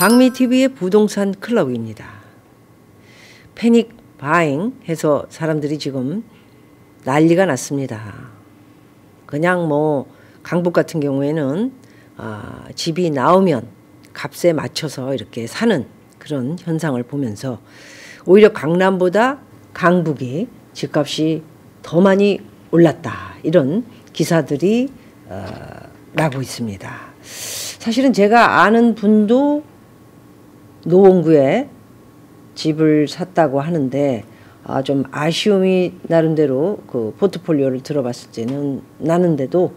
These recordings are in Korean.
박미TV의 부동산 클럽입니다. 패닉 바잉 해서 사람들이 지금 난리가 났습니다. 그냥 뭐 강북 같은 경우에는 집이 나오면 값에 맞춰서 이렇게 사는 그런 현상을 보면서 오히려 강남보다 강북이 집값이 더 많이 올랐다, 이런 기사들이 나고 있습니다. 사실은 제가 아는 분도 노원구에 집을 샀다고 하는데 좀 아쉬움이 나름대로 그 포트폴리오를 들어봤을 때는 나는데도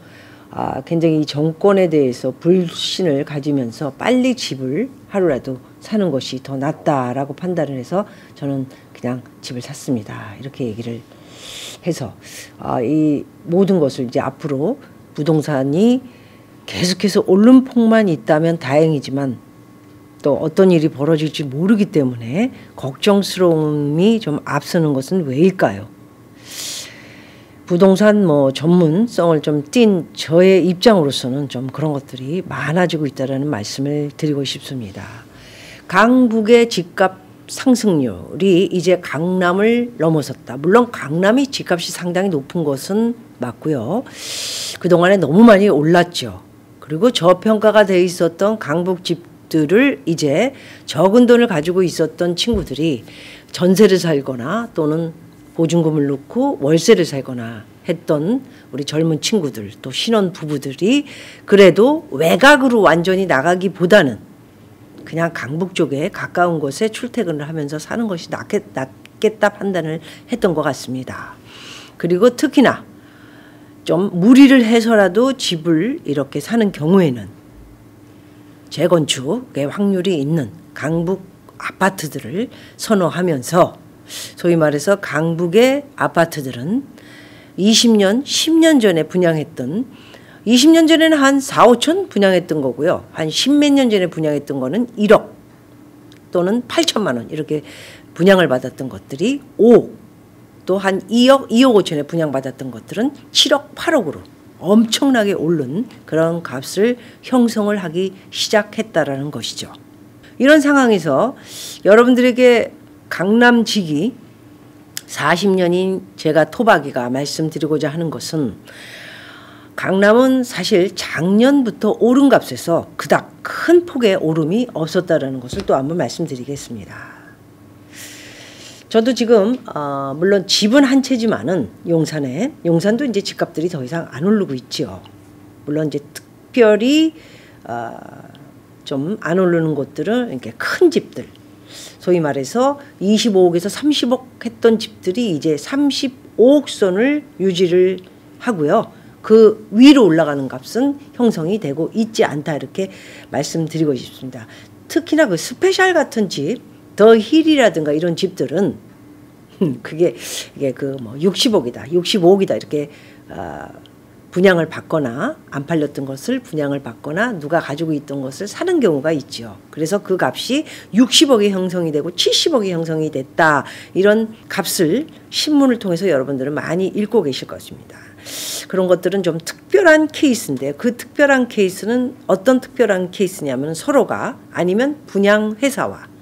굉장히 이 정권에 대해서 불신을 가지면서 빨리 집을 하루라도 사는 것이 더 낫다라고 판단을 해서 저는 그냥 집을 샀습니다. 이렇게 얘기를 해서 이 모든 것을 이제 앞으로 부동산이 계속해서 오름폭만 있다면 다행이지만 또 어떤 일이 벌어질지 모르기 때문에 걱정스러움이 좀 앞서는 것은 왜일까요? 부동산 전문성을 좀 띈 저의 입장으로서는 좀 그런 것들이 많아지고 있다는 말씀을 드리고 싶습니다. 강북의 집값 상승률이 이제 강남을 넘어섰다. 물론 강남이 집값이 상당히 높은 것은 맞고요. 그동안에 너무 많이 올랐죠. 그리고 저평가가 돼 있었던 강북 집들을 이제 적은 돈을 가지고 있었던 친구들이 전세를 살거나 또는 보증금을 넣고 월세를 살거나 했던 우리 젊은 친구들, 또 신혼 부부들이 그래도 외곽으로 완전히 나가기보다는 그냥 강북 쪽에 가까운 곳에 출퇴근을 하면서 사는 것이 낫겠다 판단을 했던 것 같습니다. 그리고 특히나 좀 무리를 해서라도 집을 이렇게 사는 경우에는 재건축의 확률이 있는 강북 아파트들을 선호하면서, 소위 말해서 강북의 아파트들은 20년, 10년 전에 분양했던, 20년 전에는 한 4, 5천 분양했던 거고요. 한 10몇 년 전에 분양했던 거는 1억 또는 8천만 원 이렇게 분양을 받았던 것들이 5억, 또 한 2억, 2억 5천에 분양받았던 것들은 7억, 8억으로 엄청나게 오른 그런 값을 형성을 하기 시작했다라는 것이죠. 이런 상황에서 여러분들에게 강남지기 40년인 제가 토박이가 말씀드리고자 하는 것은, 강남은 사실 작년부터 오른 값에서 그닥 큰 폭의 오름이 없었다라는 것을 또 한번 말씀드리겠습니다. 저도 지금 물론 집은 한 채지만은 용산도 이제 집값들이 더 이상 안 오르고 있죠. 물론 이제 특별히 좀 안 오르는 곳들은 이렇게 큰 집들, 소위 말해서 25억에서 30억 했던 집들이 이제 35억 선을 유지를 하고요. 그 위로 올라가는 값은 형성이 되고 있지 않다, 이렇게 말씀드리고 싶습니다. 특히나 그 스페셜 같은 집, 더 힐이라든가 이런 집들은 이게 그 60억이다, 65억이다 이렇게 분양을 받거나 안 팔렸던 것을 분양을 받거나 누가 가지고 있던 것을 사는 경우가 있죠. 그래서 그 값이 60억이 형성이 되고 70억이 형성이 됐다, 이런 값을 신문을 통해서 여러분들은 많이 읽고 계실 것입니다. 그런 것들은 좀 특별한 케이스인데, 그 특별한 케이스는 어떤 특별한 케이스냐면 서로가 아니면 분양회사와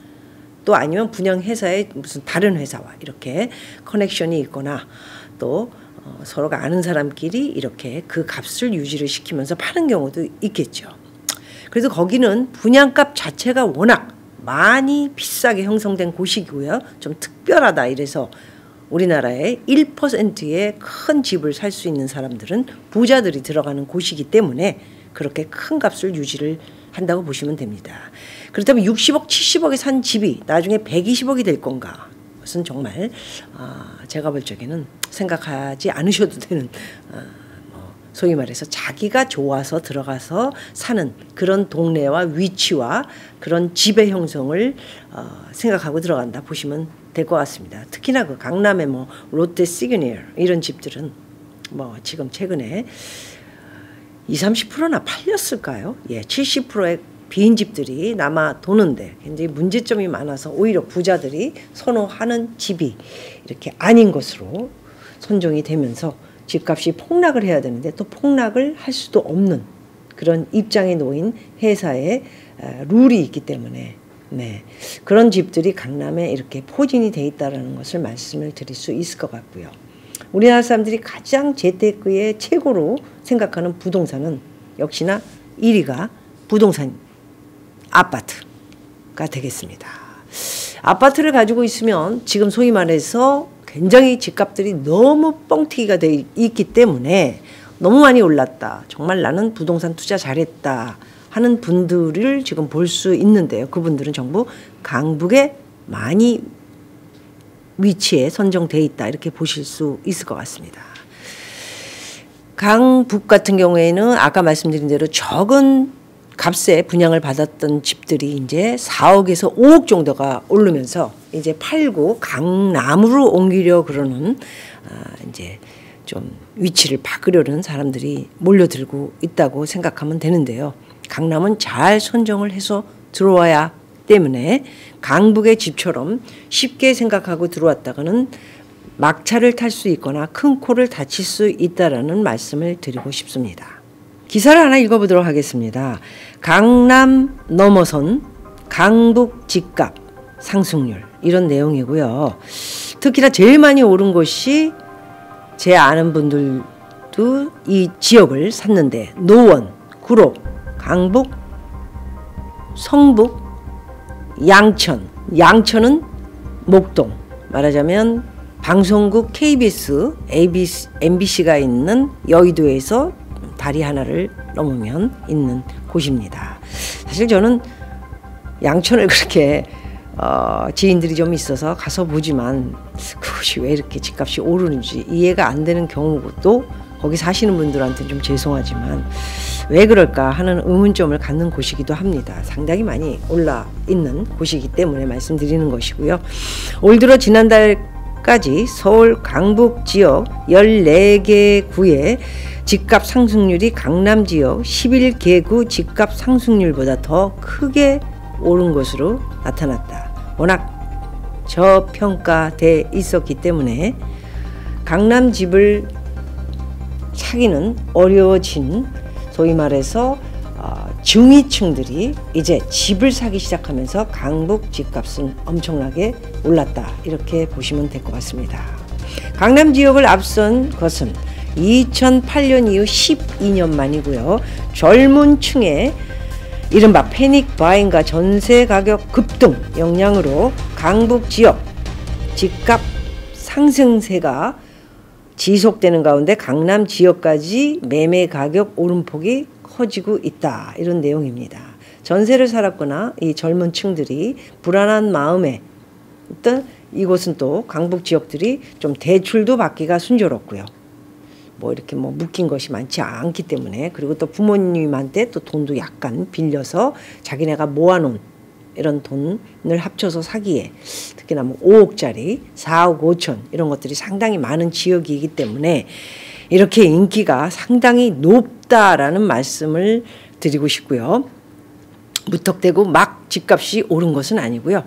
또 아니면 분양회사의 무슨 다른 회사와 이렇게 커넥션이 있거나 또 서로가 아는 사람끼리 이렇게 그 값을 유지를 시키면서 파는 경우도 있겠죠. 그래서 거기는 분양값 자체가 워낙 많이 비싸게 형성된 곳이고요. 좀 특별하다, 이래서 우리나라의 1%의 큰 집을 살 수 있는 사람들은 부자들이 들어가는 곳이기 때문에 그렇게 큰 값을 유지를 한다고 보시면 됩니다. 그렇다면 60억, 70억에 산 집이 나중에 120억이 될 건가? 그것은 정말 제가 볼 적에는 생각하지 않으셔도 되는, 소위 말해서 자기가 좋아서 들어가서 사는 그런 동네와 위치와 그런 집의 형성을 생각하고 들어간다 보시면 될 것 같습니다. 특히나 그 강남의 롯데 시그니얼 이런 집들은 지금 최근에 20, 30%나 팔렸을까요? 예, 70%의 빈 집들이 남아 도는데 굉장히 문제점이 많아서 오히려 부자들이 선호하는 집이 이렇게 아닌 것으로 선정이 되면서 집값이 폭락을 해야 되는데 또 폭락을 할 수도 없는 그런 입장에 놓인 회사의 룰이 있기 때문에 네, 그런 집들이 강남에 이렇게 포진이 돼 있다는 것을 말씀을 드릴 수 있을 것 같고요. 우리나라 사람들이 가장 재테크의 최고로 생각하는 부동산은 역시나 1위가 부동산 아파트가 되겠습니다. 아파트를 가지고 있으면 지금 소위 말해서 굉장히 집값들이 너무 뻥튀기가 돼 있기 때문에 너무 많이 올랐다. 정말 나는 부동산 투자 잘했다 하는 분들을 지금 볼 수 있는데요. 그분들은 전부 강북에 많이 위치에 선정돼 있다 이렇게 보실 수 있을 것 같습니다. 강북 같은 경우에는 아까 말씀드린 대로 적은 값에 분양을 받았던 집들이 이제 4억에서 5억 정도가 오르면서 이제 팔고 강남으로 옮기려 그러는 이제 좀 위치를 바꾸려는 사람들이 몰려들고 있다고 생각하면 되는데요. 강남은 잘 선정을 해서 들어와야 때문에 강북의 집처럼 쉽게 생각하고 들어왔다가는 막차를 탈 수 있거나 큰 코를 다칠 수 있다라는 말씀을 드리고 싶습니다. 기사를 하나 읽어보도록 하겠습니다. 강남 넘어선 강북 집값 상승률 이런 내용이고요. 특히나 제일 많이 오른 곳이 제 아는 분들도 이 지역을 샀는데 노원, 구로, 강북, 성북, 양천. 양천은 목동. 말하자면 방송국 KBS, MBC가 있는 여의도에서 다리 하나를 넘으면 있는 곳입니다. 사실 저는 양천을 그렇게 지인들이 좀 있어서 가서 보지만 그것이 왜 이렇게 집값이 오르는지 이해가 안 되는 경우도 거기 사시는 분들한테는 좀 죄송하지만 왜 그럴까 하는 의문점을 갖는 곳이기도 합니다. 상당히 많이 올라 있는 곳이기 때문에 말씀드리는 것이고요. 올 들어 지난달까지 서울 강북 지역 14개 구의 집값 상승률이 강남 지역 11개 구 집값 상승률보다 더 크게 오른 것으로 나타났다. 워낙 저평가돼 있었기 때문에 강남 집을 사기는 어려워진 소위 말해서 중위층들이 이제 집을 사기 시작하면서 강북 집값은 엄청나게 올랐다. 이렇게 보시면 될 것 같습니다. 강남 지역을 앞선 것은 2008년 이후 12년 만이고요. 젊은 층의 이른바 패닉 바잉과 전세 가격 급등 영향으로 강북 지역 집값 상승세가 지속되는 가운데 강남 지역까지 매매 가격 오름폭이 커지고 있다. 이런 내용입니다. 전세를 살았거나 이 젊은 층들이 불안한 마음에 일단 이곳은 또 강북 지역들이 좀 대출도 받기가 순조롭고요. 뭐 이렇게 뭐 묶인 것이 많지 않기 때문에 그리고 또 부모님한테 또 돈도 약간 빌려서 자기네가 모아놓은 이런 돈을 합쳐서 사기에 특히나 뭐 5억짜리 4억 5천 이런 것들이 상당히 많은 지역이기 때문에 이렇게 인기가 상당히 높다라는 말씀을 드리고 싶고요. 무턱대고 막 집값이 오른 것은 아니고요.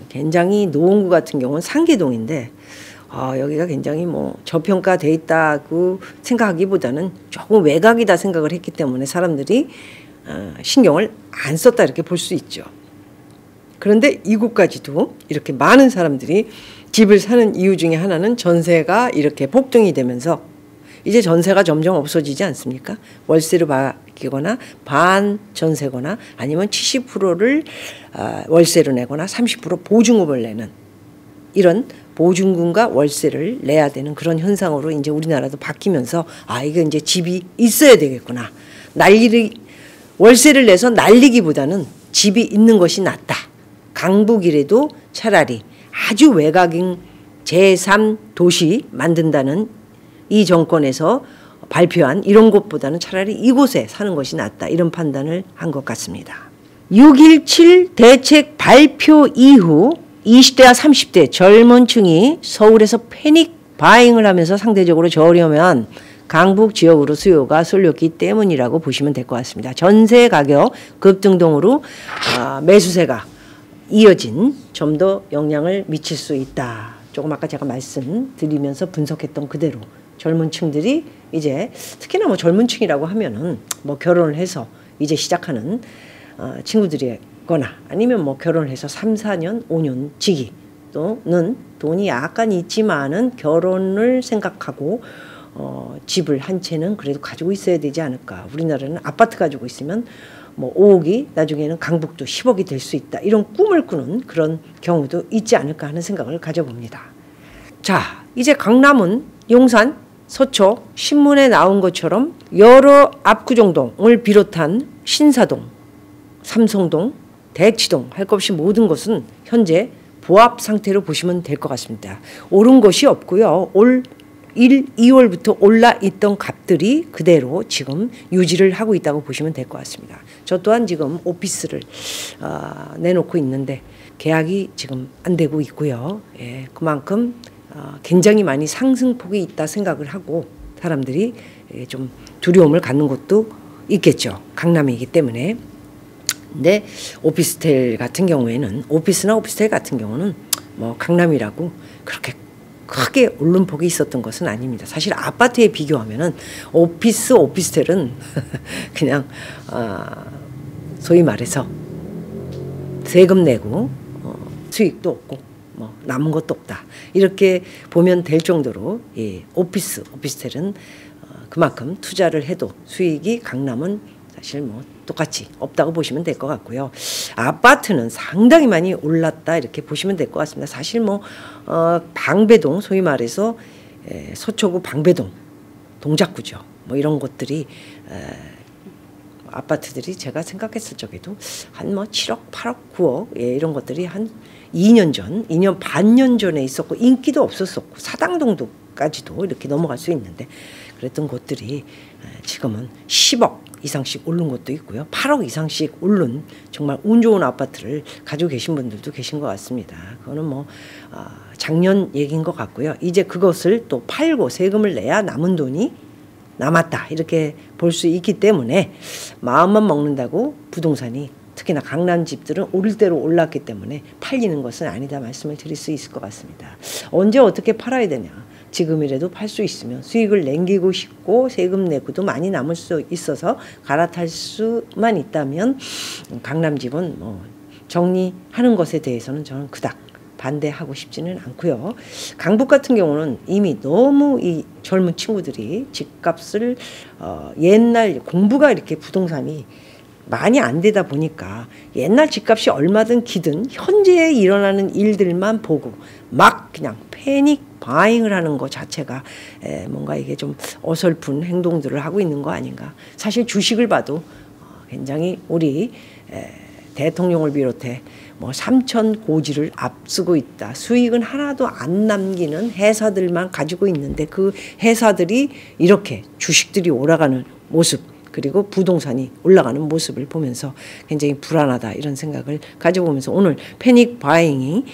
굉장히 노원구 같은 경우는 상계동인데 여기가 굉장히 뭐 저평가돼 있다고 생각하기보다는 조금 외곽이다 생각을 했기 때문에 사람들이 신경을 안 썼다 이렇게 볼 수 있죠. 그런데 이곳까지도 이렇게 많은 사람들이 집을 사는 이유 중에 하나는 전세가 이렇게 폭등이 되면서 이제 전세가 점점 없어지지 않습니까? 월세로 바뀌거나 반전세거나 아니면 70%를 월세로 내거나 30% 보증금을 내는 이런 보증금과 월세를 내야 되는 그런 현상으로 이제 우리나라도 바뀌면서 이거 이제 집이 있어야 되겠구나. 월세를 내서 날리기보다는 집이 있는 것이 낫다. 강북이라도 차라리 아주 외곽인 제3도시 만든다는 이 정권에서 발표한 이런 곳보다는 차라리 이곳에 사는 것이 낫다. 이런 판단을 한 것 같습니다. 6.17 대책 발표 이후 20대와 30대 젊은 층이 서울에서 패닉 바잉을 하면서 상대적으로 저렴한 강북 지역으로 수요가 쏠렸기 때문이라고 보시면 될 것 같습니다. 전세 가격 급등 등으로 매수세가 이어진 좀 더 영향을 미칠 수 있다. 조금 아까 제가 말씀드리면서 분석했던 그대로 젊은 층들이 이제 특히나 뭐 젊은 층이라고 하면은 뭐 결혼을 해서 이제 시작하는 친구들이거나 아니면 뭐 결혼을 해서 3, 4년, 5년 지기 또는 돈이 약간 있지만은 결혼을 생각하고 집을 한 채는 그래도 가지고 있어야 되지 않을까. 우리나라는 아파트 가지고 있으면 뭐 5억이 나중에는 강북도 10억이 될 수 있다. 이런 꿈을 꾸는 그런 경우도 있지 않을까 하는 생각을 가져봅니다. 자, 이제 강남은 용산, 서초, 신문에 나온 것처럼 여러 압구정동을 비롯한 신사동, 삼성동, 대치동 할 것 없이 모든 것은 현재 보합 상태로 보시면 될 것 같습니다. 오른 것이 없고요. 올 1, 2월부터 올라 있던 값들이 그대로 지금 유지를 하고 있다고 보시면 될 것 같습니다. 저 또한 지금 오피스를 내놓고 있는데 계약이 지금 안 되고 있고요. 예, 그만큼 굉장히 많이 상승폭이 있다 생각을 하고 사람들이 좀 두려움을 갖는 것도 있겠죠. 강남이기 때문에. 근데 오피스텔 같은 경우에는 오피스나 오피스텔 같은 경우는 뭐 강남이라고 그렇게 크게 오름폭이 있었던 것은 아닙니다. 사실 아파트에 비교하면은 오피스텔은 그냥 소위 말해서 세금 내고 수익도 없고 뭐 남은 것도 없다. 이렇게 보면 될 정도로 오피스텔은 그만큼 투자를 해도 수익이 강남은 사실 뭐 똑같이 없다고 보시면 될 것 같고요. 아파트는 상당히 많이 올랐다 이렇게 보시면 될 것 같습니다. 사실 뭐 방배동 소위 말해서 서초구 방배동 동작구죠. 뭐 이런 곳들이 아파트들이 제가 생각했을 적에도 한 뭐 7억, 8억, 9억 이런 것들이 한 2년 전, 2년 반년 전에 있었고 인기도 없었었고 사당동도까지도 이렇게 넘어갈 수 있는데 그랬던 곳들이 지금은 10억 이상씩 오른 것도 있고요. 8억 이상씩 오른 정말 운 좋은 아파트를 가지고 계신 분들도 계신 것 같습니다. 그거는 뭐 작년 얘기인 것 같고요. 이제 그것을 또 팔고 세금을 내야 남은 돈이 남았다 이렇게 볼 수 있기 때문에 마음만 먹는다고 부동산이 특히나 강남 집들은 오를 대로 올랐기 때문에 팔리는 것은 아니다 말씀을 드릴 수 있을 것 같습니다. 언제 어떻게 팔아야 되냐. 지금이라도 팔 수 있으면 수익을 남기고 싶고 세금 내고도 많이 남을 수 있어서 갈아탈 수만 있다면 강남 집은 뭐 정리하는 것에 대해서는 저는 그닥 반대하고 싶지는 않고요. 강북 같은 경우는 이미 너무 이 젊은 친구들이 집값을 옛날 공부가 이렇게 부동산이 많이 안 되다 보니까 옛날 집값이 얼마든 기든 현재에 일어나는 일들만 보고 막 그냥 패닉 바잉을 하는 것 자체가 뭔가 이게 좀 어설픈 행동들을 하고 있는 거 아닌가. 사실 주식을 봐도 굉장히 우리 대통령을 비롯해 뭐 삼천 고지를 앞서고 있다. 수익은 하나도 안 남기는 회사들만 가지고 있는데 그 회사들이 이렇게 주식들이 올라가는 모습 그리고 부동산이 올라가는 모습을 보면서 굉장히 불안하다 이런 생각을 가져보면서 오늘 패닉 바잉이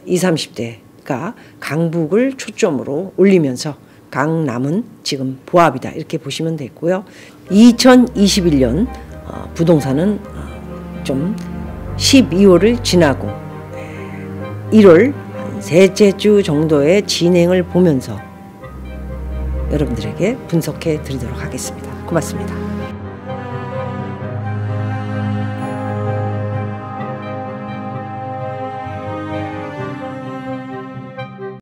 20, 30대가 강북을 초점으로 올리면서 강남은 지금 보합이다 이렇게 보시면 되고요. 2021년 부동산은 좀 12월을 지나고 1월 셋째 주 정도의 진행을 보면서 여러분들에게 분석해 드리도록 하겠습니다. 고맙습니다.